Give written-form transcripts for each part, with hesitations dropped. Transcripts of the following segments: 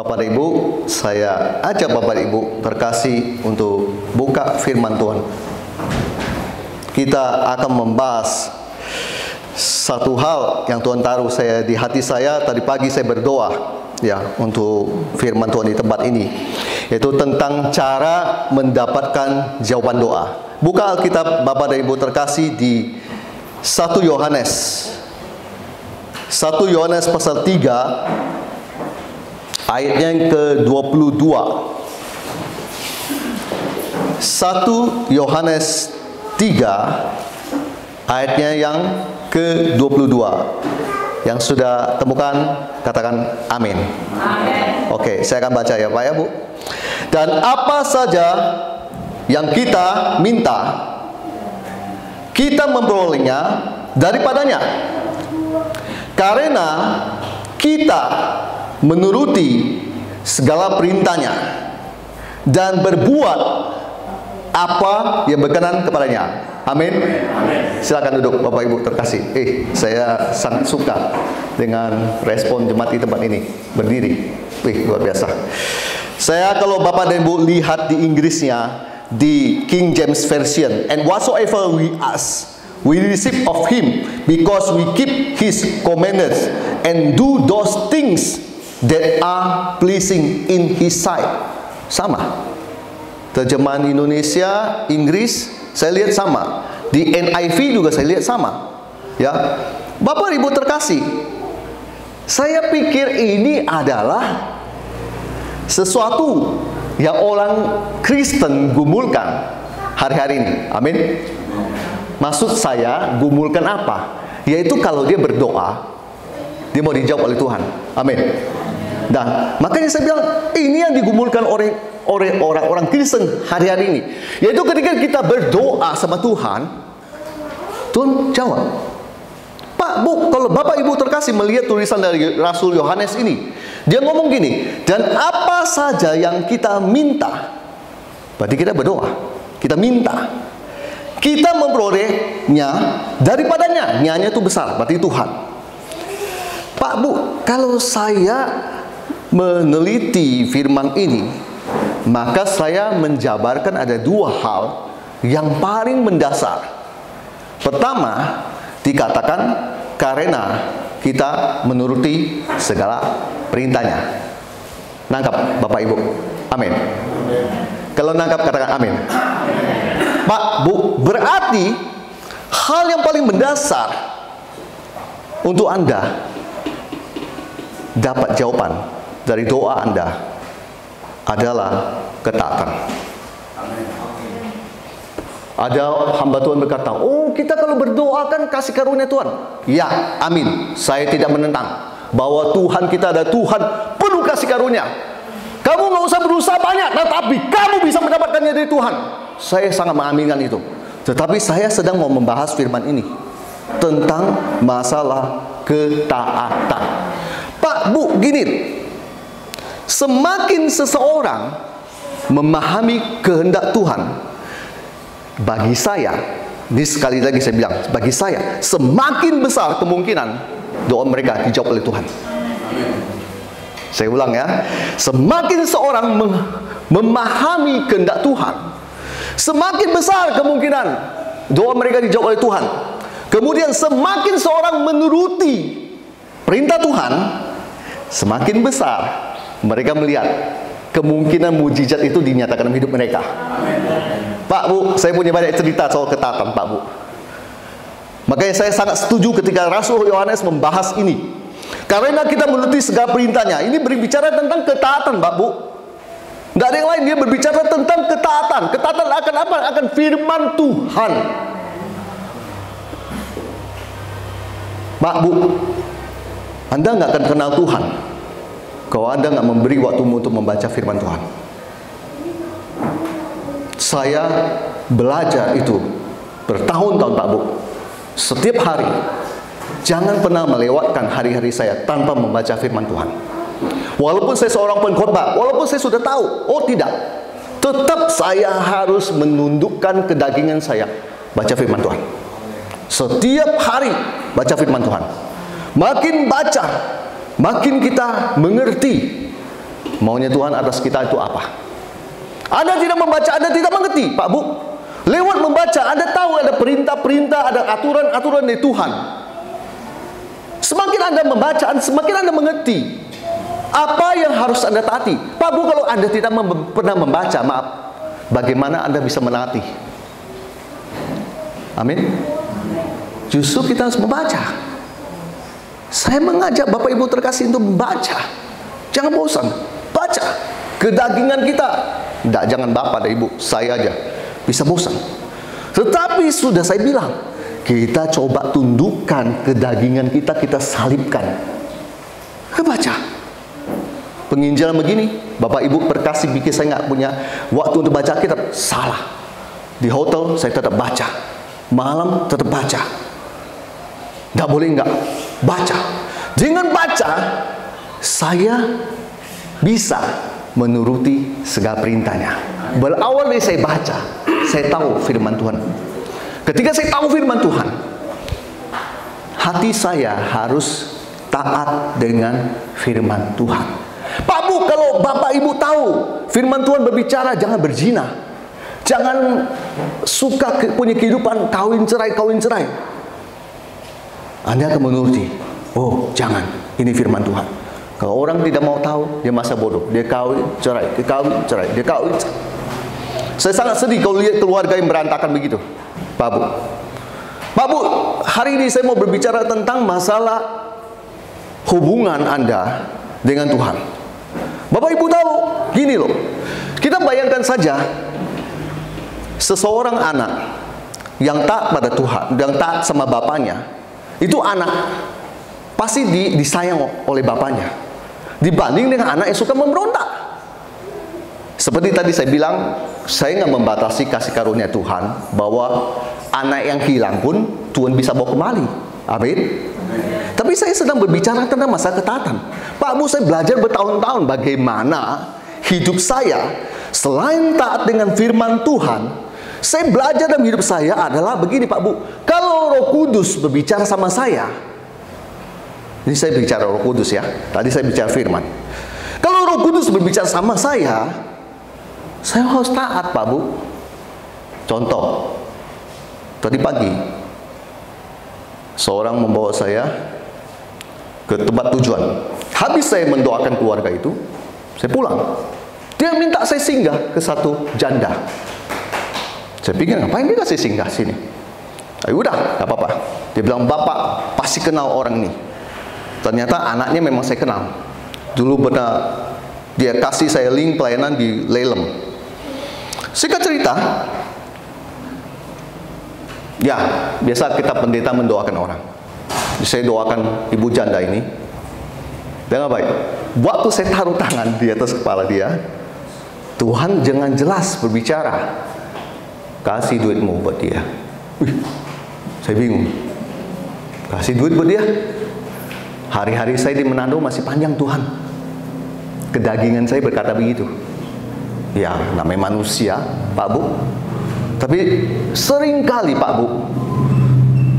Bapak dan Ibu, saya ajak Bapak dan Ibu terkasih untuk buka firman Tuhan. Kita akan membahas satu hal yang Tuhan taruh saya di hati saya. Tadi pagi saya berdoa ya untuk firman Tuhan di tempat ini, yaitu tentang cara mendapatkan jawaban doa. Buka Alkitab Bapak dan Ibu terkasih di 1 Yohanes. 1 Yohanes pasal 3 ayatnya yang ke-22. 1 Yohanes 3 ayatnya yang ke-22. Yang sudah temukan katakan amin. Amin. Oke, saya akan baca ya Pak ya Bu. Dan apa saja yang kita minta, kita memperolehnya daripadanya, karena kita menuruti segala perintahnya dan berbuat apa yang berkenan kepadanya. Amin. Silakan duduk Bapak Ibu terkasih. Saya sangat suka dengan respon jemaat di tempat ini. Berdiri. Luar biasa. Saya kalau Bapak dan Ibu lihat di Inggrisnya, di King James Version, and whatsoever we ask, we receive of Him, because we keep His commandments and do those things that are pleasing in His sight. Sama. Terjemahan Indonesia, Inggris, saya lihat sama. Di NIV juga saya lihat sama. Ya, Bapak Ibu terkasih, saya pikir ini adalah sesuatu yang orang Kristen gumulkan hari-hari ini. Amin. Maksud saya gumulkan apa? Yaitu kalau dia berdoa, dia mau dijawab oleh Tuhan. Amin. Dan makanya saya bilang ini yang digumulkan oleh orang-orang Kristen hari-hari ini, yaitu ketika kita berdoa sama Tuhan, Tuhan jawab. Pak, Bu, kalau Bapak Ibu terkasih melihat tulisan dari Rasul Yohanes ini, dia ngomong gini, dan apa saja yang kita minta, berarti kita berdoa, kita minta, kita memperolehnya daripadanya. Nyanya itu besar, berarti Tuhan. Pak, Bu, kalau saya meneliti firman ini, maka saya menjabarkan ada dua hal yang paling mendasar. Pertama, dikatakan karena kita menuruti segala perintahnya. Nangkap Bapak Ibu? Amin. Kalau nangkap katakan amin. Pak, Bu, berarti hal yang paling mendasar untuk Anda dapat jawaban dari doa Anda adalah ketaatan. Ada hamba Tuhan berkata, oh kita kalau berdoa kan kasih karunia Tuhan. Ya, amin. Saya tidak menentang bahwa Tuhan kita ada Tuhan penuh kasih karunia. Kamu nggak usah berusaha banyak, tetapi kamu bisa mendapatkannya dari Tuhan. Saya sangat mengaminkan itu. Tetapi saya sedang mau membahas firman ini tentang masalah ketaatan. Pak, Bu, gini, semakin seseorang memahami kehendak Tuhan, bagi saya, ini sekali lagi saya bilang, bagi saya, semakin besar kemungkinan doa mereka dijawab oleh Tuhan. Saya ulang ya, semakin seorang memahami kehendak Tuhan, semakin besar kemungkinan doa mereka dijawab oleh Tuhan. Kemudian semakin seorang menuruti perintah Tuhan, semakin besar mereka melihat kemungkinan mujizat itu dinyatakan dalam hidup mereka. Pak, Bu, saya punya banyak cerita soal ketaatan, Pak, Bu. Makanya saya sangat setuju ketika Rasul Yohanes membahas ini. Karena kita menuruti segala perintahnya. Ini berbicara tentang ketaatan, Pak, Bu. Tidak ada yang lain, dia berbicara tentang ketaatan. Ketaatan akan apa? Akan firman Tuhan. Pak, Bu, Anda nggak akan kenal Tuhan kalau Anda nggak memberi waktumu untuk membaca firman Tuhan. Saya belajar itu bertahun-tahun, Pak, Bu. Setiap hari, jangan pernah melewatkan hari-hari saya tanpa membaca firman Tuhan. Walaupun saya seorang pengkhotbah, walaupun saya sudah tahu, oh tidak, tetap saya harus menundukkan kedagingan saya baca firman Tuhan. Setiap hari baca firman Tuhan. Makin baca, makin kita mengerti maunya Tuhan atas kita itu apa. Anda tidak membaca, Anda tidak mengerti, Pak Bu. Lewat membaca, Anda tahu ada perintah-perintah, ada aturan-aturan dari Tuhan. Semakin Anda membaca, semakin Anda mengerti apa yang harus Anda taati. Pak Bu, kalau Anda tidak pernah membaca, maaf, bagaimana Anda bisa menaati? Amin. Justru kita harus membaca. Saya mengajak Bapak Ibu terkasih untuk membaca. Jangan bosan, baca. Kedagingan kita, tidak, jangan Bapak dan Ibu, saya aja bisa bosan. Tetapi sudah saya bilang, kita coba tundukkan kedagingan kita, kita salibkan. Baca. Penginjilan begini, Bapak Ibu terkasih pikir saya nggak punya waktu untuk baca kitab. Salah. Di hotel saya tetap baca, malam tetap baca. Tidak boleh enggak baca. Dengan baca, saya bisa menuruti segala perintahnya. Berawal dari saya baca, saya tahu firman Tuhan. Ketika saya tahu firman Tuhan, hati saya harus taat dengan firman Tuhan. Pak Bu, kalau Bapak Ibu tahu firman Tuhan berbicara jangan berzina, jangan suka punya kehidupan kawin cerai, Anda akan menuruti. Oh, jangan, ini firman Tuhan. Kalau orang tidak mau tahu, dia masa bodoh. Dia kawin cerai, dia kawin cerai, dia kawin cerai. Saya sangat sedih kalau lihat keluarga yang berantakan begitu, Pak Bu. Pak Bu, hari ini saya mau berbicara tentang masalah hubungan Anda dengan Tuhan. Bapak Ibu tahu, gini loh. Kita bayangkan saja seseorang anak yang taat pada Tuhan, yang taat sama bapaknya, itu anak pasti disayang oleh bapaknya, dibanding dengan anak yang suka memberontak. Seperti tadi saya bilang, saya nggak membatasi kasih karunia Tuhan, bahwa anak yang hilang pun Tuhan bisa bawa kembali. Amin. Tapi saya sedang berbicara tentang masa ketaatan. Pak Bu, saya belajar bertahun-tahun bagaimana hidup saya selain taat dengan firman Tuhan. Saya belajar dalam hidup saya adalah begini, Pak Bu. Kalau Roh Kudus berbicara sama saya, ini saya bicara Roh Kudus ya. Tadi saya bicara firman. Kalau Roh Kudus berbicara sama saya harus taat, Pak Bu. Contoh, tadi pagi seorang membawa saya ke tempat tujuan. Habis saya mendoakan keluarga itu, saya pulang. Dia minta saya singgah ke satu janda. Saya pikir, ngapain dia kasih singgah sini? Ayo udah, gak apa-apa. Dia bilang, Bapak pasti kenal orang ini. Ternyata anaknya memang saya kenal. Dulu pernah dia kasih saya link pelayanan di Lelem. Singkat cerita, ya, biasa kita pendeta mendoakan orang. Saya doakan ibu janda ini. Dengan baik. Waktu saya taruh tangan di atas kepala dia, Tuhan jangan jelas berbicara, kasih duitmu buat dia. Saya bingung. Kasih duit buat dia. Hari-hari saya di Manado masih panjang, Tuhan. Kedagingan saya berkata begitu. Ya, namanya manusia, Pak Bu. Tapi seringkali, Pak Bu,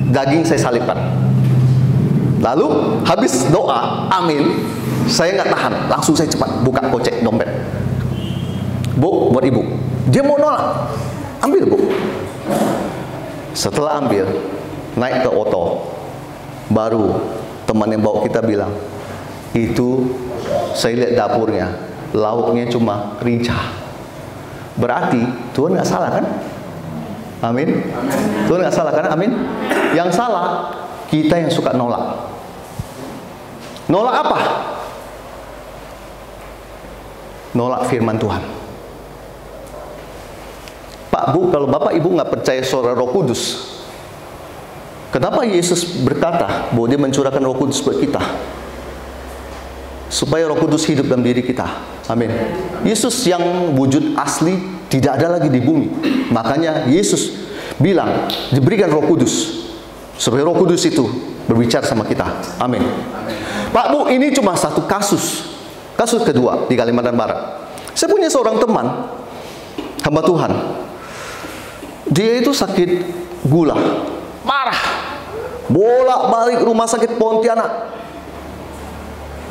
daging saya salibkan. Lalu habis doa, amin, saya nggak tahan, langsung saya cepat buka kocek dompet. Bu, buat ibu. Dia mau nolak, ambil Bu. Setelah ambil, naik ke oto, baru teman yang bawa kita bilang, itu saya lihat dapurnya, lauknya cuma rica. Berarti Tuhan nggak salah kan? Amin. Tuhan nggak salah kan? Amin. Yang salah kita yang suka nolak. Nolak apa? Nolak firman Tuhan. Pak Bu, kalau Bapak Ibu nggak percaya suara Roh Kudus, kenapa Yesus berkata bahwa Dia mencurahkan Roh Kudus buat kita? Supaya Roh Kudus hidup dalam diri kita. Amin. Yesus yang wujud asli tidak ada lagi di bumi. Makanya Yesus bilang diberikan Roh Kudus supaya Roh Kudus itu berbicara sama kita. Amin. Pak Bu, ini cuma satu kasus. Kasus kedua di Kalimantan Barat. Saya punya seorang teman, hamba Tuhan. Dia itu sakit gula, parah. Bolak-balik rumah sakit Pontianak.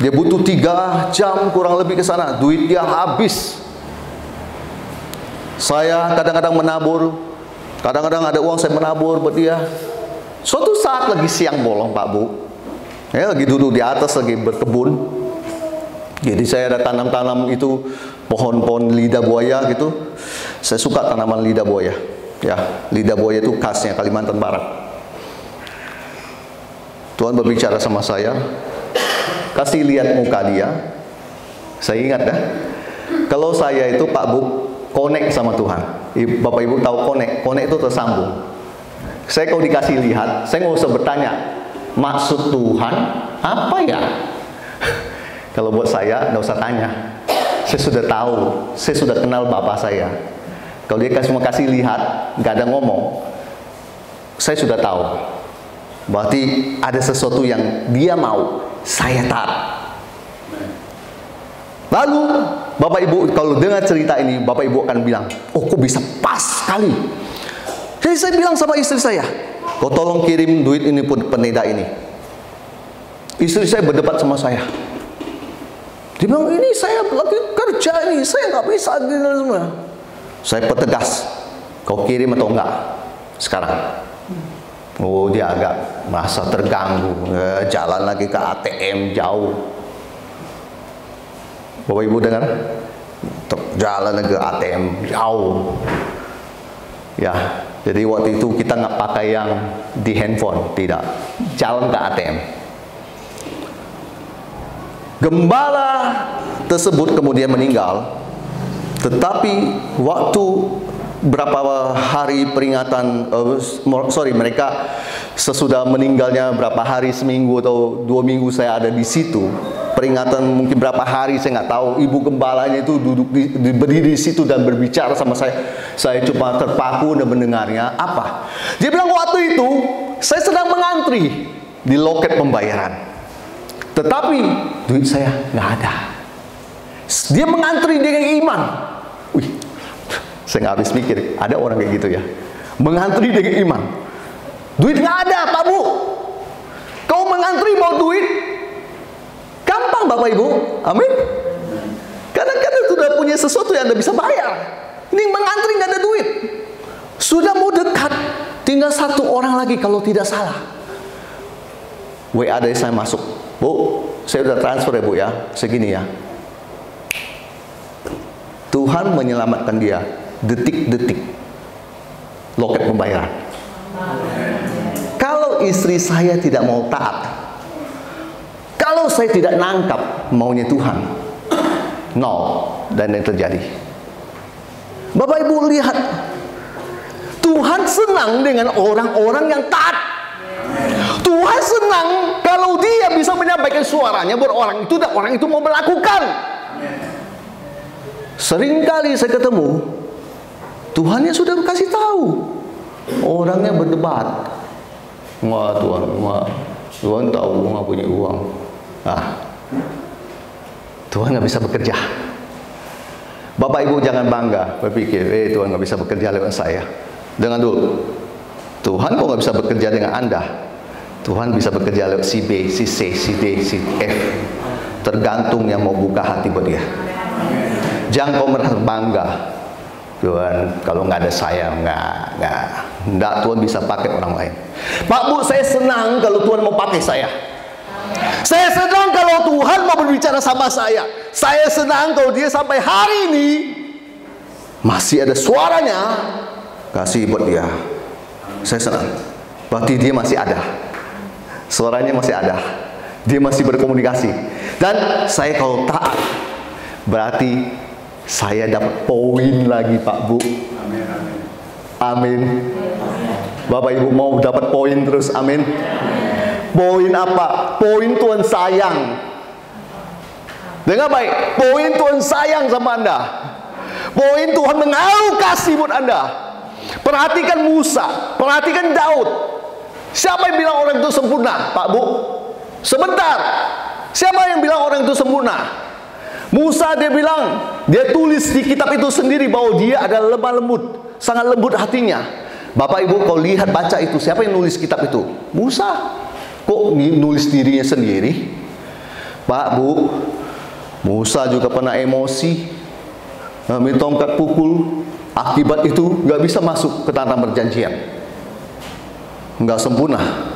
Dia butuh 3 jam kurang lebih ke sana. Duit dia habis. Saya kadang-kadang menabur. Kadang-kadang ada uang saya menabur buat dia. Suatu saat lagi siang bolong Pak Bu, ya, lagi duduk di atas lagi berkebun. Jadi saya ada tanam-tanam itu pohon-pohon lidah buaya gitu. Saya suka tanaman lidah buaya. Ya, lidah buaya itu khasnya Kalimantan Barat. Tuhan berbicara sama saya, kasih lihat muka dia. Saya ingat dah, kalau saya itu Pak Bu connect sama Tuhan. Bapak Ibu tahu connect itu tersambung. Saya kalau dikasih lihat, saya nggak usah bertanya maksud Tuhan apa ya. Kalau buat saya nggak usah tanya, saya sudah tahu, saya sudah kenal Bapak saya. Kalau dia cuma kasih lihat, nggak ada ngomong, saya sudah tahu. Berarti ada sesuatu yang dia mau, saya taat. Lalu Bapak Ibu kalau dengar cerita ini, Bapak Ibu akan bilang, oh kok bisa pas sekali. Jadi saya bilang sama istri saya, kau tolong kirim duit ini pun peneda ini. Istri saya berdebat sama saya. Dia bilang, ini saya lagi kerja ini, saya nggak bisa gini semua. Saya pertegas, kau kirim atau enggak sekarang. Oh, dia agak merasa terganggu, jalan lagi ke ATM jauh. Bapak Ibu dengar? Jalan lagi ke ATM jauh. Ya, jadi waktu itu kita nggak pakai yang di handphone, tidak, jalan ke ATM. Gembala tersebut kemudian meninggal, tetapi waktu berapa hari peringatan, mereka sesudah meninggalnya berapa hari, seminggu atau 2 minggu saya ada di situ. Peringatan mungkin berapa hari saya nggak tahu. Ibu gembalanya itu duduk berdiri di situ dan berbicara sama saya. Saya cuma terpaku dan mendengarnya. Apa? Dia bilang waktu itu saya sedang mengantri di loket pembayaran. Tetapi duit saya nggak ada. Dia mengantri dengan iman. Wih, saya nggak habis mikir. Ada orang kayak gitu ya, mengantri dengan iman. Duit nggak ada, Pak Bu. Kau mengantri mau duit, gampang Bapak Ibu. Amin. Kadang-kadang sudah punya sesuatu yang Anda bisa bayar. Ini mengantri nggak ada duit. Sudah mau dekat, tinggal 1 orang lagi kalau tidak salah. WA dari saya masuk. Bu, saya udah transfer ya Bu ya, segini ya. Tuhan menyelamatkan dia detik-detik. Loket pembayaran. Kalau istri saya tidak mau taat, kalau saya tidak nangkap maunya Tuhan, dan yang terjadi. Bapak Ibu lihat, Tuhan senang dengan orang-orang yang taat. Tuhan senang kalau dia bisa menyampaikan suaranya buat orang itu dan orang itu mau melakukan. Seringkali saya ketemu, Tuhannya sudah kasih tahu, orangnya berdebat. Wah Tuhan tahu nggak punya uang. Tuhan nggak bisa bekerja. Bapak Ibu jangan bangga berpikir, Tuhan nggak bisa bekerja lewat saya. Dengar dulu, Tuhan kok nggak bisa bekerja dengan Anda? Tuhan bisa bekerja lewat si B, si C, si D, si F. Tergantung yang mau buka hati buat dia. Jangan kau merasa bangga. Tuhan, kalau nggak ada saya, nggak Tuhan bisa pakai orang lain. Pak Bu, saya senang kalau Tuhan mau pakai saya. Saya senang kalau Tuhan mau berbicara sama saya. Saya senang kalau dia sampai hari ini masih ada suaranya. Kasih buat dia. Saya senang. Berarti dia masih ada. Suaranya masih ada. Dia masih berkomunikasi. Dan saya kalau taat, berarti saya dapat poin lagi Pak Bu. Amin. Bapak Ibu mau dapat poin terus, amin. Poin apa? Poin Tuhan sayang. Dengar baik, poin Tuhan sayang sama Anda. Poin Tuhan menaruh kasih buat Anda. Perhatikan Musa, perhatikan Daud. Siapa yang bilang orang itu sempurna, Pak Bu? Sebentar. Siapa yang bilang orang itu sempurna? Musa dia bilang, dia tulis di kitab itu sendiri bahwa dia adalah lemah lembut, sangat lembut hatinya. Bapak Ibu kalau lihat baca itu, siapa yang nulis kitab itu? Musa. Kok nulis dirinya sendiri? Pak, Bu, Musa juga pernah emosi, ambil tongkat pukul, akibat itu nggak bisa masuk ke tanah perjanjian, nggak sempurna.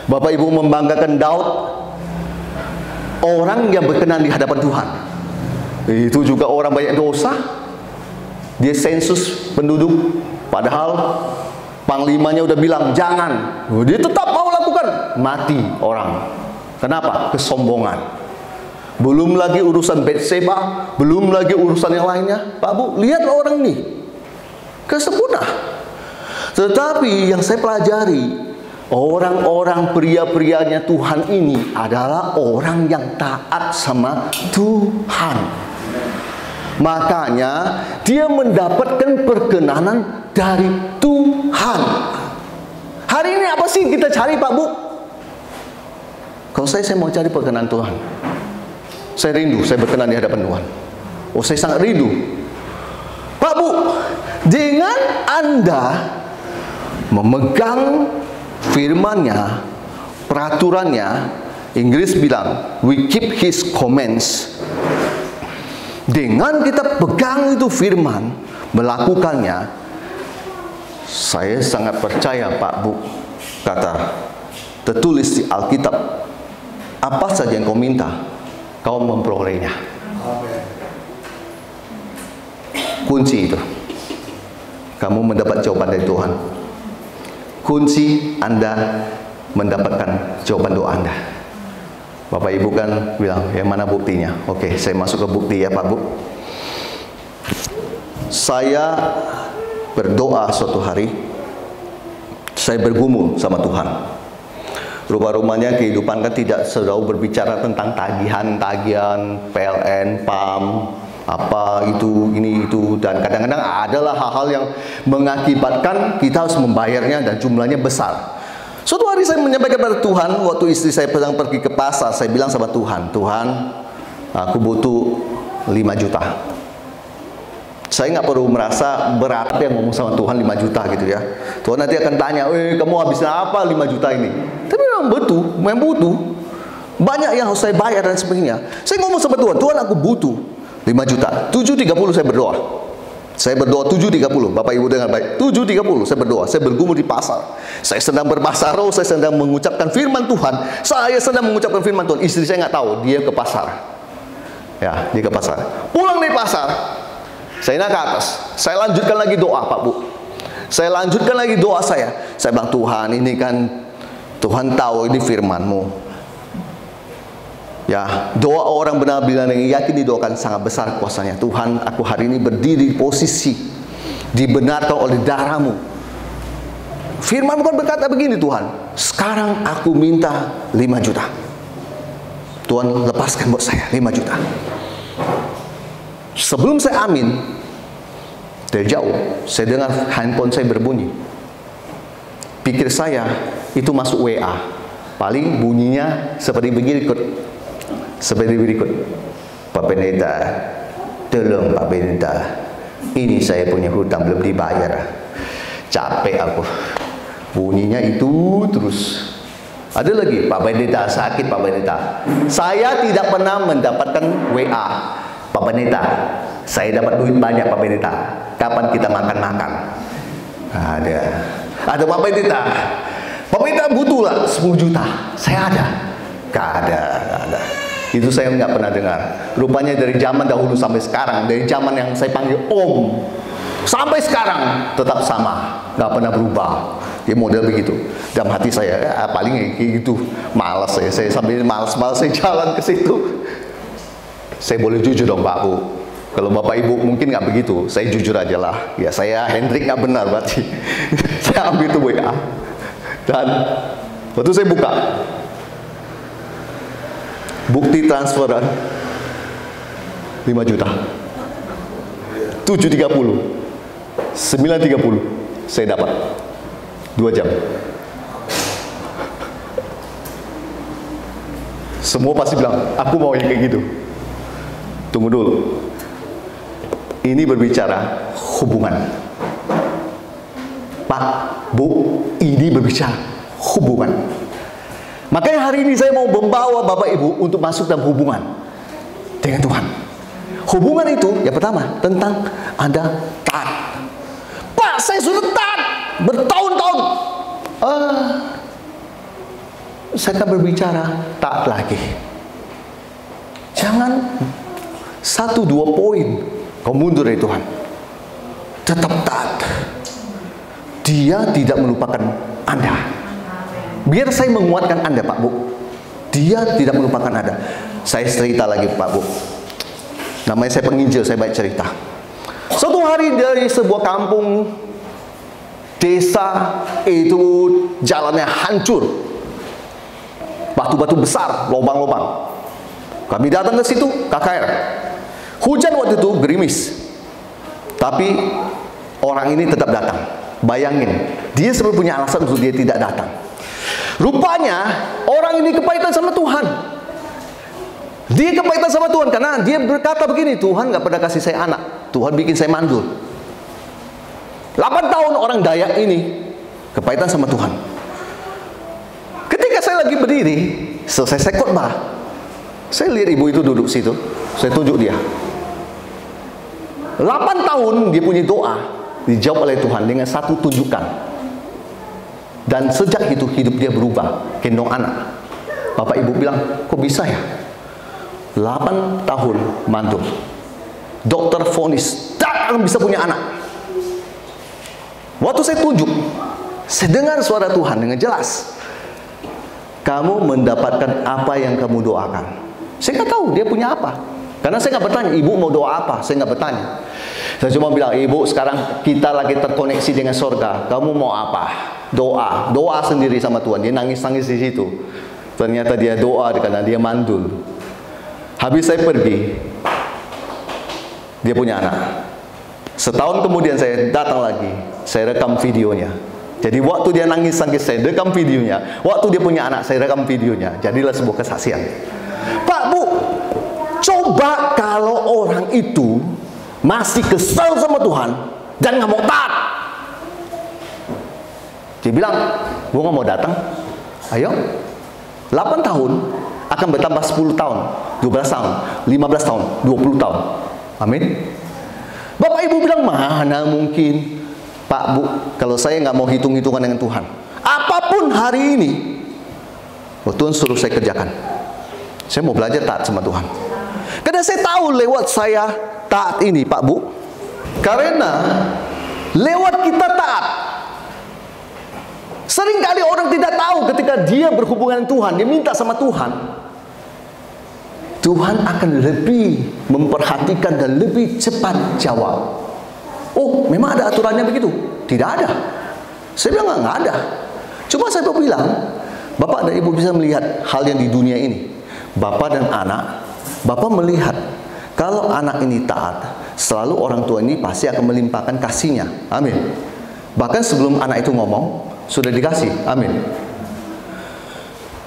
Bapak Ibu membanggakan Daud, orang yang berkenan di hadapan Tuhan. Itu juga orang banyak dosa. Dia sensus penduduk, padahal panglimanya udah bilang jangan, dia tetap mau lakukan, mati orang. Kenapa? Kesombongan. Belum lagi urusan Betseba, belum lagi urusan yang lainnya. Pak, Bu, lihatlah orang ini, kesempurna. Tetapi yang saya pelajari, orang-orang pria-prianya Tuhan ini adalah orang yang taat sama Tuhan. Makanya dia mendapatkan perkenanan dari Tuhan. Hari ini apa sih kita cari, Pak, Bu? Kalau saya mau cari perkenan Tuhan. Saya rindu, saya berkenan di hadapan Tuhan. Oh, saya sangat rindu. Pak, Bu, dengan Anda memegang firman-Nya, peraturannya, Inggris bilang, we keep His commands. Dengan kita pegang itu firman, melakukannya, saya sangat percaya, Pak, Bu, kata tertulis di Alkitab, apa saja yang kau minta, kau memperolehnya. Kunci itu, kamu mendapat jawaban dari Tuhan. Kunci Anda mendapatkan jawaban doa Anda. Bapak Ibu kan bilang, yang mana buktinya? Oke, saya masuk ke bukti ya, Pak, Bu. Saya berdoa suatu hari, saya bergumul sama Tuhan. Rupa-rupanya kehidupan kan tidak selalu berbicara tentang tagihan-tagihan, PLN, PAM, apa itu, ini itu, dan kadang-kadang adalah hal-hal yang mengakibatkan kita harus membayarnya dan jumlahnya besar. Suatu hari saya menyampaikan kepada Tuhan, waktu istri saya sedang pergi ke pasar, saya bilang sama Tuhan, Tuhan, aku butuh 5 juta. Saya nggak perlu merasa berat yang ngomong sama Tuhan 5 juta gitu ya. Tuhan nanti akan tanya, kamu habisnya apa 5 juta ini? Tapi memang butuh. Banyak yang harus saya bayar dan sebagainya. Saya ngomong sama Tuhan, Tuhan aku butuh 5 juta. 7.30 saya berdoa. Saya berdoa 7.30. Bapak Ibu dengar baik. 7.30 saya berdoa. Saya bergumul di pasar. Saya sedang berbahasa roh. Saya sedang mengucapkan firman Tuhan. Saya sedang mengucapkan firman Tuhan. Istri saya nggak tahu. Dia ke pasar. Ya, dia ke pasar. Pulang dari pasar, saya naik ke atas. Saya lanjutkan lagi doa, Pak, Bu. Saya lanjutkan lagi doa saya. Saya bilang, Tuhan, ini kan Tuhan tahu ini firman-Mu. Ya, doa orang benar-benar yang yakin didoakan sangat besar kuasanya. Tuhan, aku hari ini berdiri di posisi dibenarkan oleh darah-Mu. Firman bukan berkata begini, Tuhan, sekarang aku minta 5 juta. Tuhan lepaskan buat saya 5 juta. Sebelum saya amin, dari jauh saya dengar handphone saya berbunyi. Pikir saya itu masuk WA. Paling bunyinya seperti berikut. Seperti berikut. Pak Pendeta, tolong Pak Pendeta, ini saya punya hutang belum dibayar. Capek aku. Bunyinya itu terus. Ada lagi, Pak Pendeta sakit, Pak Pendeta. Saya tidak pernah mendapatkan WA. Pak Pendeta, saya dapat duit banyak, Pak Pendeta. Kapan kita makan-makan? Ada Pak Pendeta. Pak Pendeta butuh lah 10 juta. Saya ada. Gak ada. Itu saya nggak pernah dengar. Rupanya dari zaman dahulu sampai sekarang, dari zaman yang saya panggil Om, sampai sekarang tetap sama, nggak pernah berubah. Dia model begitu. Dalam hati saya, paling kayak gitu. Malas saya sambil malas saya jalan ke situ. Saya boleh jujur dong, Pak, Bu. Kalau Bapak Ibu mungkin nggak begitu, saya jujur aja lah. Ya saya Hendrik nggak benar berarti. Saya ambil itu WA. Dan waktu saya buka, bukti transferan 5 juta. 7.30, 9.30 saya dapat 2 jam. Semua pasti bilang, aku mau yang kayak gitu. Tunggu dulu. Ini berbicara hubungan. Pak, Bu, ini berbicara hubungan. Makanya hari ini saya mau membawa Bapak Ibu untuk masuk dalam hubungan dengan Tuhan. Hubungan itu yang pertama tentang Anda taat. Pak, saya sudah taat bertahun-tahun. Saya akan berbicara taat lagi. Jangan 1-2 poin kau mundur dari Tuhan. Tetap taat. Dia tidak melupakan Anda. Biar saya menguatkan Anda, Pak Bu. Dia tidak melupakan Anda. Saya cerita lagi, Pak Bu. Namanya saya penginjil, saya baik cerita. Suatu hari dari sebuah kampung desa itu jalannya hancur. Batu-batu besar, lubang-lubang. Kami datang ke situ, KKR. Hujan waktu itu gerimis. Tapi orang ini tetap datang. Bayangin, dia sebenarnya punya alasan untuk dia tidak datang. Rupanya orang ini kepahitan sama Tuhan. Dia kepahitan sama Tuhan karena dia berkata begini, Tuhan gak pernah kasih saya anak, Tuhan bikin saya mandul. 8 tahun orang Dayak ini kepahitan sama Tuhan. Ketika saya lagi berdiri, selesai saya khotbah, saya lihat ibu itu duduk situ, saya tunjuk dia. 8 tahun dia punya doa dijawab oleh Tuhan dengan satu tunjukkan. Dan sejak itu hidup dia berubah, gendong anak. Bapak Ibu bilang, kok bisa ya? 8 tahun mantul. Dokter vonis, tak akan bisa punya anak. Waktu saya tunjuk, saya dengar suara Tuhan dengan jelas. Kamu mendapatkan apa yang kamu doakan. Saya nggak tahu dia punya apa. Karena saya nggak bertanya, ibu mau doa apa? Saya nggak bertanya. Saya cuma bilang, ibu sekarang kita lagi terkoneksi dengan surga. Kamu mau apa? Doa. Doa sendiri sama Tuhan. Dia nangis-nangis di situ. Ternyata dia doa karena dia mandul. Habis saya pergi, dia punya anak. Setahun kemudian saya datang lagi. Saya rekam videonya. Jadi waktu dia nangis-nangis saya rekam videonya. Waktu dia punya anak saya rekam videonya. Jadilah sebuah kesaksian. Pak Bu, coba kalau orang itu masih kesal sama Tuhan dan nggak mau taat. Dia bilang, gue nggak mau datang. Ayo, 8 tahun akan bertambah 10 tahun, 12 tahun, 15 tahun, 20 tahun. Amin. Bapak Ibu bilang, mana mungkin, Pak Bu, kalau saya nggak mau hitung-hitungan dengan Tuhan. Apapun hari ini, Tuhan suruh saya kerjakan. Saya mau belajar taat sama Tuhan. Karena saya tahu lewat saya taat ini, Pak Bu. Karena lewat kita taat. Seringkali orang tidak tahu ketika dia berhubungan dengan Tuhan, dia minta sama Tuhan. Tuhan akan lebih memperhatikan dan lebih cepat jawab. Oh, memang ada aturannya begitu? Tidak ada. Saya bilang nggak ada. Cuma saya bilang, Bapak dan Ibu bisa melihat hal yang di dunia ini. Bapak dan anak, Bapak melihat kalau anak ini taat, selalu orang tua ini pasti akan melimpahkan kasihnya. Amin. Bahkan sebelum anak itu ngomong, sudah dikasih. Amin.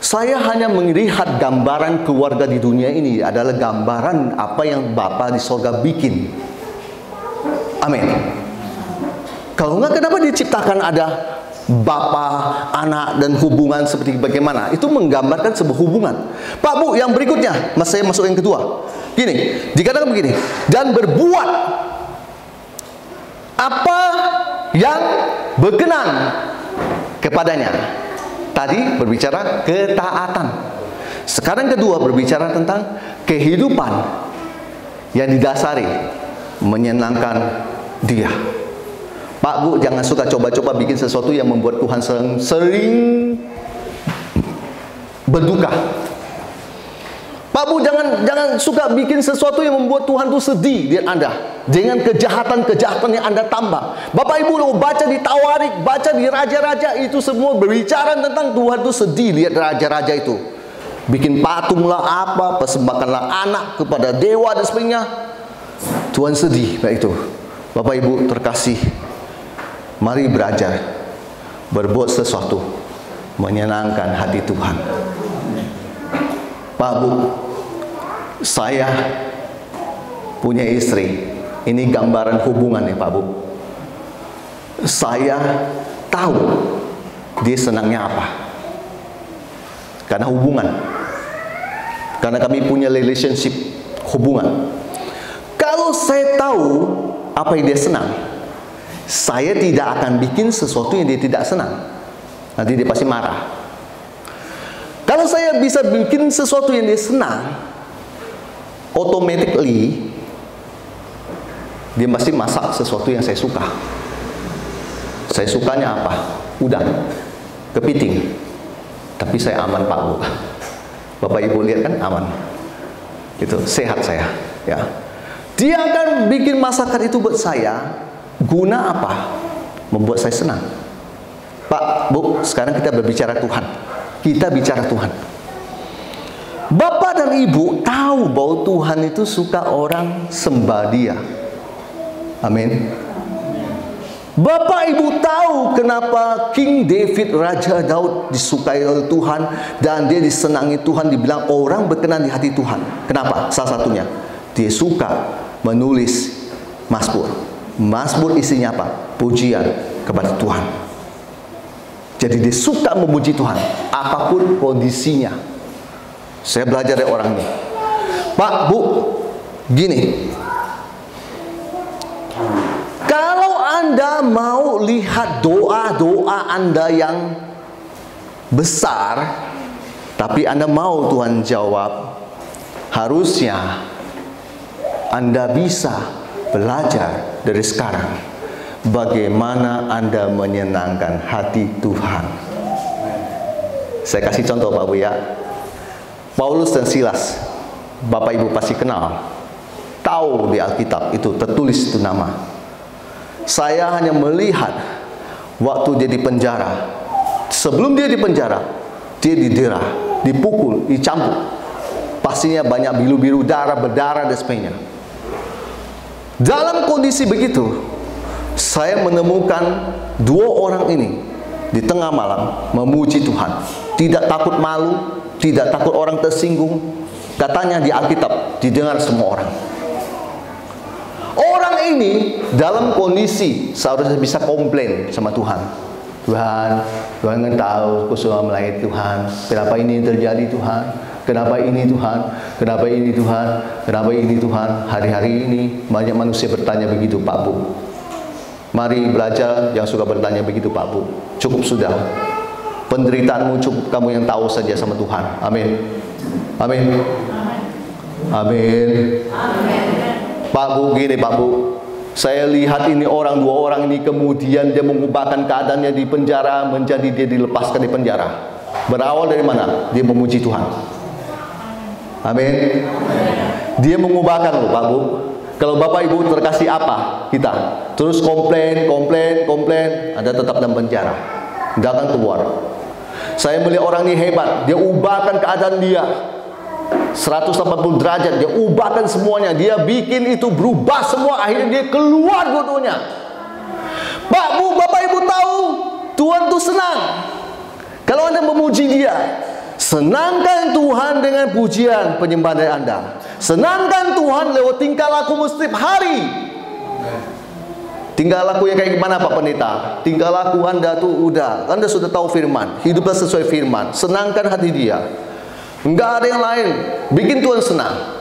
Saya hanya melihat gambaran keluarga di dunia ini adalah gambaran apa yang Bapa di sorga bikin. Amin. Kalau enggak, kenapa diciptakan ada Bapa, anak, dan hubungan seperti bagaimana? Itu menggambarkan sebuah hubungan. Pak Bu, yang berikutnya, saya masuk yang kedua. Gini, dikatakan begini, dan berbuat apa yang berkenan kepadanya. Tadi berbicara ketaatan. Sekarang kedua berbicara tentang kehidupan yang didasari menyenangkan Dia. Pak Bu, jangan suka coba-coba bikin sesuatu yang membuat Tuhan sering berduka. Pak Bu, jangan suka bikin sesuatu yang membuat Tuhan itu sedih lihat Anda. Dengan kejahatan-kejahatan yang Anda tambah. Bapak Ibu, lo baca di Tawarik, baca di Raja-Raja, itu semua berbicara tentang Tuhan itu sedih lihat Raja-Raja itu. Bikin patunglah apa, persembahkanlah anak kepada dewa dan sebagainya. Tuhan sedih kayak itu. Bapak Ibu terkasih, mari belajar berbuat sesuatu menyenangkan hati Tuhan. Pak Bu, saya punya istri. Ini gambaran hubungan ya Pak Bu. Saya tahu dia senangnya apa. Karena hubungan. Karena kami punya relationship, hubungan. Kalau saya tahu apa yang dia senang, saya tidak akan bikin sesuatu yang dia tidak senang. Nanti dia pasti marah. Kalau saya bisa bikin sesuatu yang dia senang, automatically dia pasti masak sesuatu yang saya suka. Saya sukanya apa? Udang, kepiting. Tapi saya aman Pak Bu. Bapak Ibu lihat kan aman. Itu sehat saya, ya. Dia akan bikin masakan itu buat saya guna apa? Membuat saya senang. Pak, Bu, sekarang kita berbicara Tuhan. Kita bicara Tuhan. Bapak dan Ibu tahu bahwa Tuhan itu suka orang sembah Dia. Amin. Bapak Ibu tahu kenapa King David, Raja Daud disukai oleh Tuhan dan dia disenangi Tuhan, dibilang orang berkenan di hati Tuhan. Kenapa? Salah satunya, dia suka menulis mazmur. Mazmur isinya apa? Pujian kepada Tuhan. Jadi dia suka memuji Tuhan apapun kondisinya. Saya belajar dari orang ini. Pak, Bu, gini. Kalau Anda mau lihat doa-doa Anda yang besar, tapi Anda mau Tuhan jawab, harusnya Anda bisa belajar dari sekarang bagaimana Anda menyenangkan hati Tuhan. Saya kasih contoh Pak Bu ya. Paulus dan Silas, Bapak Ibu pasti kenal. Tahu di Alkitab itu tertulis itu nama. Saya hanya melihat waktu dia di penjara. Sebelum dia di penjara, dia didera, dipukul, dicambuk. Pastinya banyak biru-biru darah, berdarah dan sebagainya. Dalam kondisi begitu, saya menemukan dua orang ini di tengah malam memuji Tuhan. Tidak takut malu, tidak takut orang tersinggung. Katanya di Alkitab didengar semua orang. Orang ini dalam kondisi seharusnya bisa komplain sama Tuhan. Tuhan kan tahu aku sudah melayani Tuhan. Kenapa ini terjadi Tuhan? Kenapa ini Tuhan? Kenapa ini Tuhan? Kenapa ini Tuhan? Hari-hari ini banyak manusia bertanya begitu Pak Bu. Mari belajar yang suka bertanya begitu Pak Bu. Cukup sudah. Penderitaanmu cukup kamu yang tahu saja sama Tuhan. Amin. Amin. Amin. Pak Bu, gini Pak Bu, saya lihat ini dua orang ini kemudian dia mengubahkan keadaannya di penjara menjadi dia dilepaskan di penjara. Berawal dari mana? Dia memuji Tuhan. Amin. Dia mengubahkan loh Pak Bu. Kalau Bapak Ibu terkasih apa kita? Terus komplain, Anda tetap dalam penjara, nggak akan keluar. Saya melihat orang ini hebat, dia ubahkan keadaan dia 180 derajat, dia ubahkan semuanya, dia bikin itu berubah semua, akhirnya dia keluar fotonya. Pak Bu, Bapak Ibu tahu Tuhan tuh senang kalau Anda memuji Dia. Senangkan Tuhan dengan pujian penyembahan dari Anda. Senangkan Tuhan lewat tingkah lakumu setiap hari. Tingkah laku yang kayak gimana Pak Pendeta? Tingkah laku Anda tuh udah, Anda sudah tahu firman, hiduplah sesuai firman, senangkan hati Dia. Enggak ada yang lain. Bikin Tuhan senang.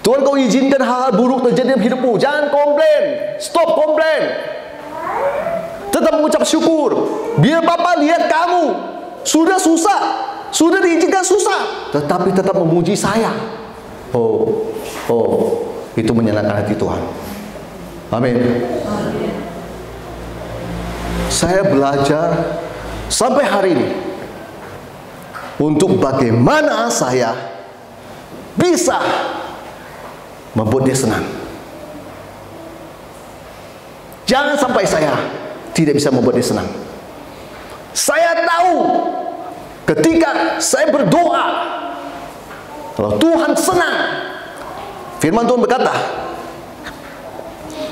Tuhan kau izinkan hal-hal buruk terjadi dalam hidupmu, jangan komplain. Stop komplain. Tetap mengucap syukur. Biar Bapak lihat kamu sudah susah, sudah diizinkan susah, tetapi tetap memuji saya. Oh, itu menyenangkan hati Tuhan. Amin. Saya belajar sampai hari ini untuk bagaimana saya bisa membuat dia senang. Jangan sampai saya tidak bisa membuat dia senang. Saya tahu ketika saya berdoa, kalau Tuhan senang, firman Tuhan berkata,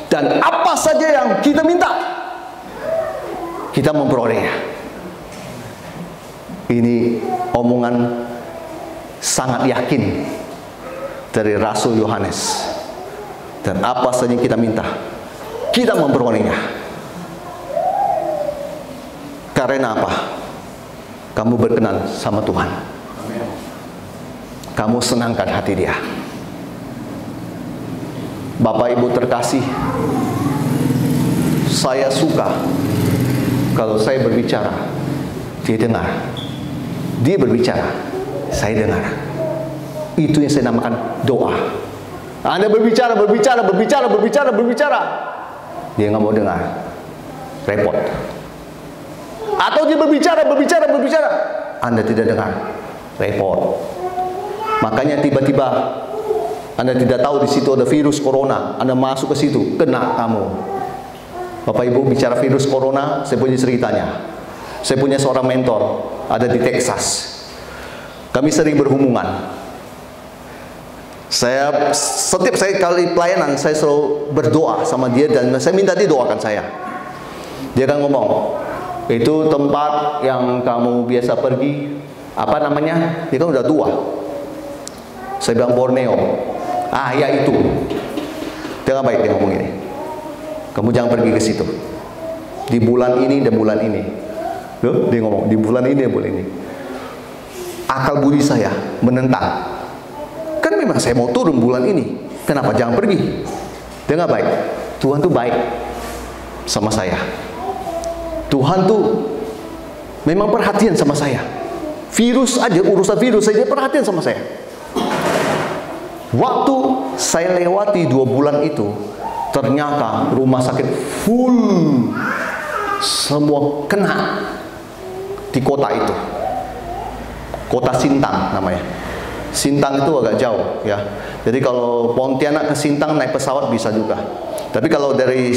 dan apa saja yang kita minta, kita memperolehnya. Ini omongan sangat yakin dari Rasul Yohanes. Dan apa saja yang kita minta, kita memperolehnya. Karena apa? kamu berkenan sama Tuhan. Kamu senangkan hati Dia. Bapak Ibu terkasih, saya suka kalau saya berbicara, Dia dengar. Dia berbicara, saya dengar. Itu yang saya namakan doa. Anda berbicara, Dia nggak mau dengar, repot. Atau dia berbicara, Anda tidak dengar, repot. Makanya tiba-tiba Anda tidak tahu di situ ada virus corona, Anda masuk ke situ, kena kamu. Bapak Ibu bicara virus corona, saya punya ceritanya. Saya punya seorang mentor, ada di Texas. Kami sering berhubungan. Setiap kali pelayanan, saya selalu berdoa sama dia dan saya minta dia doakan saya. Dia kan ngomong, itu tempat yang kamu biasa pergi, apa namanya? Dia kan udah tua. Saya bilang Borneo. Ah ya itu. Dia nggak baik dia ngomong ini. Kamu jangan pergi ke situ. Di bulan ini dan bulan ini. Loh, dia ngomong di bulan ini dan bulan ini. Akal budi saya menentang. Kan memang saya mau turun bulan ini. Kenapa jangan pergi? Dia nggak baik. Tuhan tuh baik sama saya. Tuhan tuh memang perhatian sama saya. Virus aja, urusan virus saja perhatian sama saya. Waktu saya lewati 2 bulan itu, ternyata rumah sakit full, semua kena di kota itu. Kota Sintang namanya. Sintang itu agak jauh ya. Jadi kalau Pontianak ke Sintang naik pesawat bisa juga. Tapi kalau dari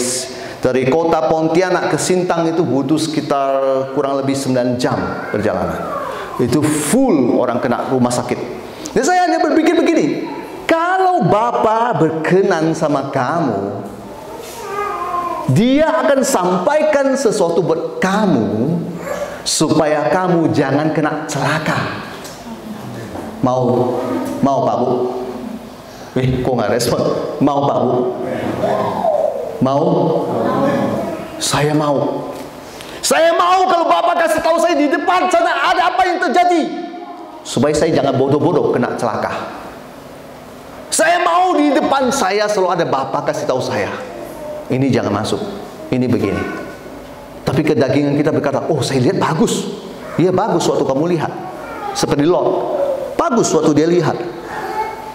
kota Pontianak ke Sintang itu butuh sekitar kurang lebih 9 jam perjalanan. Itu full orang kena rumah sakit. Dan saya hanya berpikir begini, kalau Bapa berkenan sama kamu, Dia akan sampaikan sesuatu buat kamu supaya kamu jangan kena celaka. Mau Pak Bu? Kok nggak respon? Mau Pak Bu? Mau? Saya mau. Saya mau kalau Bapak kasih tahu saya di depan sana ada apa yang terjadi, supaya saya jangan bodoh-bodoh kena celaka. Saya mau di depan saya selalu ada Bapak kasih tahu saya, ini jangan masuk, ini begini. Tapi kedagingan kita berkata, oh saya lihat bagus. Iya bagus waktu kamu lihat. Seperti Lot, bagus waktu dia lihat.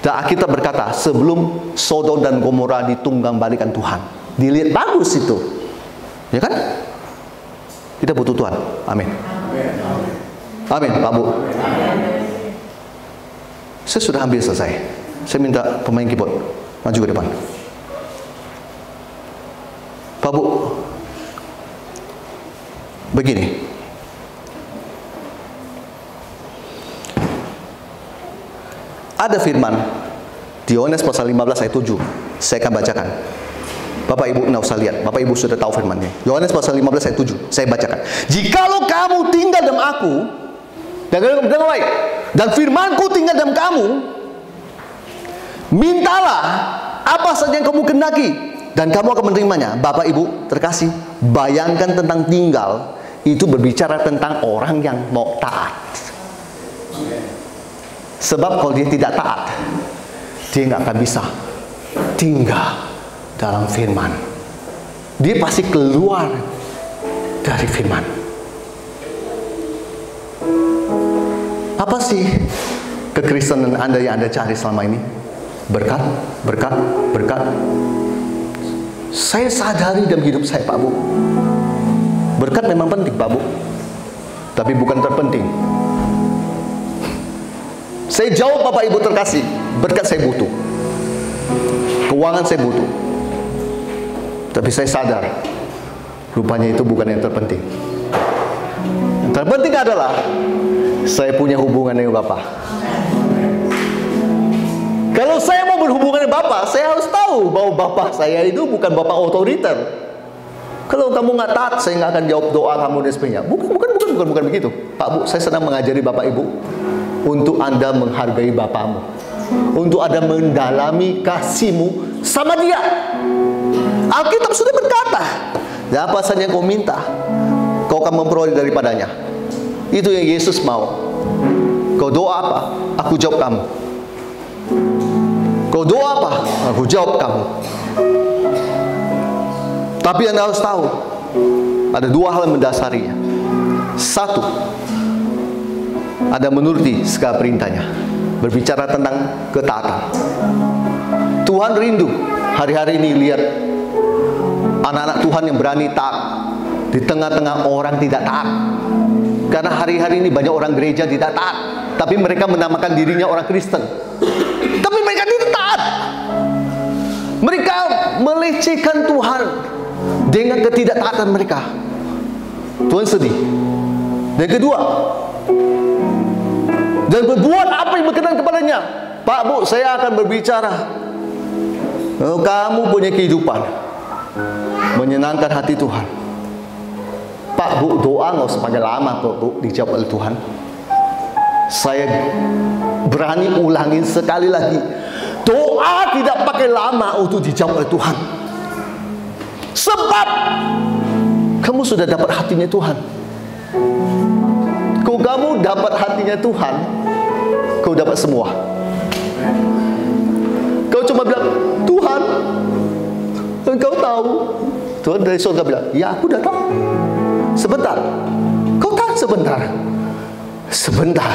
Dan Alkitab berkata, sebelum Sodom dan Gomora ditunggang balikan Tuhan, dilihat bagus itu. Ya kan? Kita butuh Tuhan. Amin. Amin, Pak Bu. Saya sudah hampir selesai. Saya minta pemain keyboard maju ke depan. Pak Bu, begini. Ada firman di Yohanes pasal 15 ayat 7. Saya akan bacakan. Bapak Ibu nggak usah lihat, Bapak Ibu sudah tahu firmannya. Yohanes pasal 15 ayat 7. Saya bacakan. Jikalau kamu tinggal dalam aku, dan firmanku tinggal dalam kamu, mintalah apa saja yang kamu kehendaki dan kamu akan menerimanya. Bapak Ibu terkasih, bayangkan tentang tinggal itu berbicara tentang orang yang mau taat. Sebab kalau dia tidak taat, dia nggak akan bisa tinggal dalam firman. Dia pasti keluar dari firman. Apa sih kekristenan Anda yang Anda cari selama ini? Berkat, berkat, berkat. Saya sadari dalam hidup saya, Pak Bu, berkat memang penting, Pak Bu, tapi bukan terpenting. Saya jawab Bapak Ibu terkasih, berkat saya butuh, keuangan saya butuh, tapi saya sadar rupanya itu bukan yang terpenting. Yang terpenting adalah saya punya hubungan dengan Bapak. Kalau saya mau berhubungan dengan Bapak, saya harus tahu bahwa Bapak saya itu bukan Bapak otoriter. Kalau kamu nggak taat, saya nggak akan jawab doa kamu dan sebagainya. Bukan begitu, Pak Bu. Saya sedang mengajari Bapak Ibu untuk Anda menghargai Bapamu, untuk Anda mendalami kasihmu sama Dia. Alkitab sudah berkata, apa saja yang kau minta, kau akan memperoleh daripadanya. Itu yang Yesus mau. Kau doa apa? Aku jawab kamu. Kau doa apa? Aku jawab kamu. Tapi Anda harus tahu, ada dua hal yang mendasarinya. Satu, ada menuruti segala perintahnya. Berbicara tentang ketaatan. Tuhan rindu hari-hari ini lihat anak-anak Tuhan yang berani taat di tengah-tengah orang tidak taat. Karena hari-hari ini banyak orang gereja tidak taat, tapi mereka menamakan dirinya orang Kristen. Tapi mereka tidak taat. Mereka melecehkan Tuhan dengan ketidaktaatan mereka. Tuhan sedih. Dan kedua, dan berbuat apa yang berkenan kepadanya. Pak, Bu, saya akan berbicara. Kamu punya kehidupan menyenangkan hati Tuhan. Pak, Bu, doa nggak usah pakai lama kok, Bu, dijawab oleh Tuhan. Saya berani ulangin sekali lagi. Doa tidak pakai lama untuk dijawab oleh Tuhan. Sebab kamu sudah dapat hatinya Tuhan. Kalau kamu dapat hatinya Tuhan, kau dapat semua. Kau cuma bilang, Tuhan, Engkau tahu. Tuhan dari surga bilang, ya aku udah tahu. Sebentar. Kau tahan sebentar. Sebentar.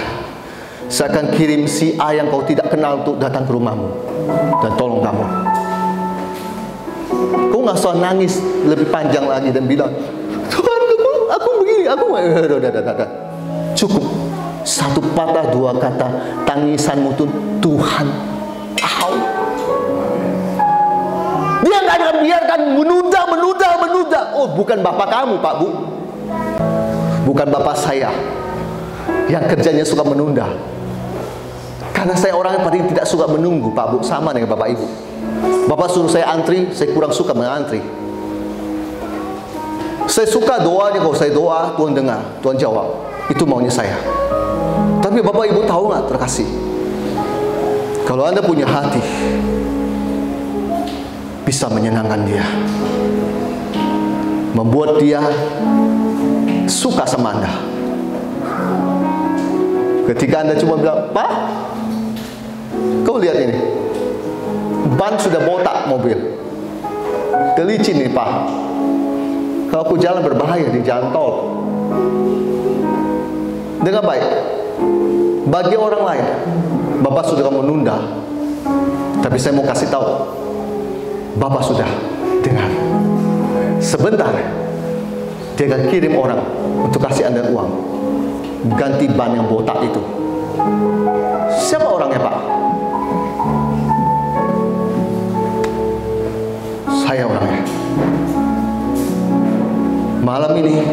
Saya akan kirim si A yang kau tidak kenal untuk datang ke rumahmu dan tolong kamu. Kau nggak usah nangis lebih panjang lagi dan bilang, Tuhan, aku begini, aku udah. Cukup. Satu patah dua kata tangisanmu tuh, Tuhan tahu. Dia nggak akan biarkan menunda. Oh, bukan bapak kamu, Pak, Bu. Bukan bapak saya yang kerjanya suka menunda. Karena saya orang yang paling tidak suka menunggu, Pak, Bu. Sama dengan Bapak Ibu. Bapak suruh saya antri, saya kurang suka mengantri. Saya suka doanya, kalau saya doa, Tuhan dengar, Tuhan jawab. Itu maunya saya. Tapi Bapak Ibu tahu nggak, terkasih? Kalau Anda punya hati, bisa menyenangkan Dia, membuat Dia suka sama Anda. Ketika Anda cuma bilang, Pak, kau lihat ini, ban sudah botak mobil, kelicin nih, Pak. Kalau aku jalan berbahaya di jalan tol. Dengan baik, bagi orang lain, Bapak sudah menunda. Tapi saya mau kasih tahu, Bapak sudah dengar. Sebentar, Dia akan kirim orang untuk kasih Anda uang, ganti ban yang botak itu. Siapa orangnya, Pak? Saya orangnya. Malam ini,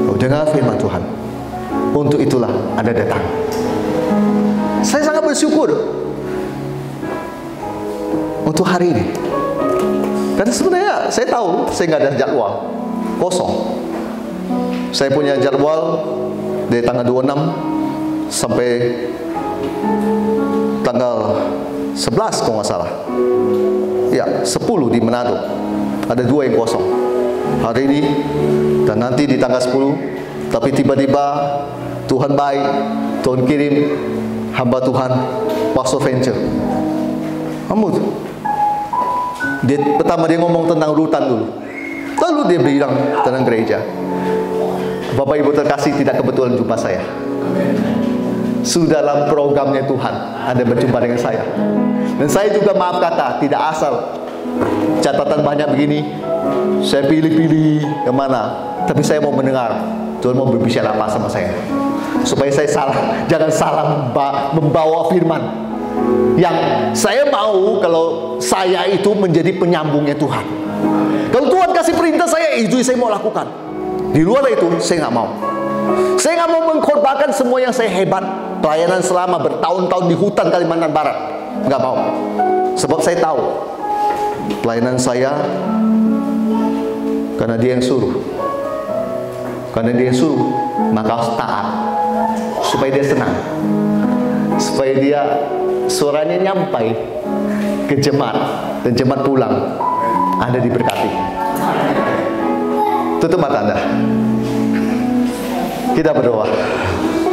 kau dengar firman Tuhan. Untuk itulah Anda datang. Saya sangat bersyukur untuk hari ini. Karena sebenarnya saya tahu saya nggak ada jadwal, kosong. Saya punya jadwal dari tanggal 26 sampai tanggal 11 kalau nggak salah. Ya, 10 di Manado. Ada 2 yang kosong. Hari ini dan nanti di tanggal 10. Tapi tiba-tiba Tuhan baik, Tuhan kirim hamba Tuhan, Pastor Venture. Pertama dia ngomong tentang rutan dulu. Lalu dia bilang tentang gereja. Bapak Ibu terkasih, tidak kebetulan jumpa saya. Sudah dalam programnya Tuhan, Anda berjumpa dengan saya. Dan saya juga maaf kata, tidak asal catatan banyak begini, saya pilih-pilih kemana. Tapi saya mau mendengar Tuhan mau berbicara apa sama saya, supaya saya jangan salah membawa firman. Yang saya mau kalau saya itu menjadi penyambungnya Tuhan. Kalau Tuhan kasih perintah saya, itu saya mau lakukan. Di luar itu saya nggak mau. Saya nggak mau mengkorbankan semua yang saya hebat, pelayanan selama bertahun-tahun di hutan Kalimantan Barat. Nggak mau. Sebab saya tahu pelayanan saya karena Dia yang suruh. Karena Dia yang suruh, maka harus taat supaya dia senang, supaya dia suaranya nyampai ke jemaat dan jemaat pulang. Anda diberkati. Tutup mata Anda. Kita berdoa.